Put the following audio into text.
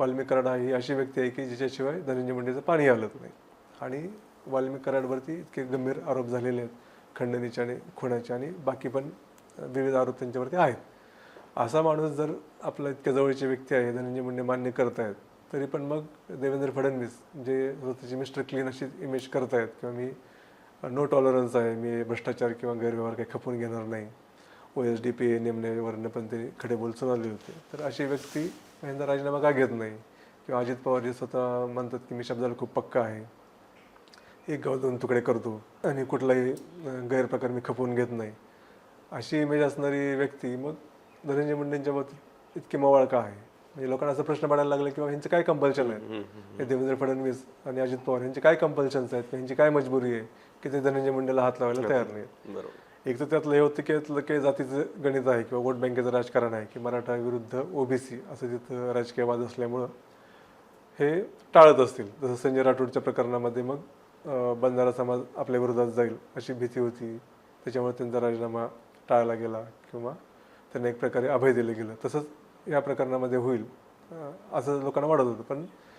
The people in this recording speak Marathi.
वाल्मिक कराड ही अशी व्यक्ती आहे की जिच्याशिवाय धनंजय मुंडेचं पाणी हलत नाही. आणि वाल्मिक कराडवरती इतके गंभीर आरोप झालेले आहेत, खंडणीचे आणि खुनाचे, आणि बाकी पण विविध आरोप त्यांच्यावरती आहेत. असा माणूस जर आपला इतक्या जवळची व्यक्ती आहे, धनंजय मुंडे मान्य करतायत, तरी पण मग देवेंद्र फडणवीस जे स्वतःची मिस्टर क्लीन अशी इमेज करतायत किंवा मी नो टॉलरन्स आहे, मी भ्रष्टाचार किंवा गैरव्यवहार काही खपून घेणार नाही, OSDP नेमण्यावरनं पण ते खडे बोल सुनावले होते. तर अशी व्यक्ती यांचा राजीनामा का घेत नाही? किंवा अजित पवार जे स्वतः म्हणतात की मी शब्दाला खूप पक्का आहे, एक गाव दोन तुकडे करतो आणि कुठलाही गैरप्रकार मी खपवून घेत नाही, अशी इमेज असणारी व्यक्ती मग धनंजय मुंडेंच्या बाबतीत इतकी मवाळ का आहे? म्हणजे लोकांना असा प्रश्न पडायला लागला किंवा ह्यांचे काय कंपल्शन आहेत, हे देवेंद्र फडणवीस आणि अजित पवार यांचे काय कंपल्शन्स आहेत, ह्यांची काय मजबुरी आहे की ते धनंजय मुंडेला हात लावायला तयार नाहीत. एक तर त्यातलं हे होतं की यातलं काही जातीचं गणित आहे किंवा वोट बँकेचं राजकारण आहे की मराठा विरुद्ध OBC असं तिथं राजकीय वाद असल्यामुळं हे टाळत असतील. जसं संजय राठोडच्या प्रकरणामध्ये मग बंजारा समाज आपल्या विरोधात जाईल अशी भीती होती, त्याच्यामुळे त्यांचा राजीनामा टाळला गेला किंवा त्यांना एक प्रकारे अभय दिलं गेलं. तसंच या प्रकरणामध्ये होईल असं लोकांना वाटत होतं. पण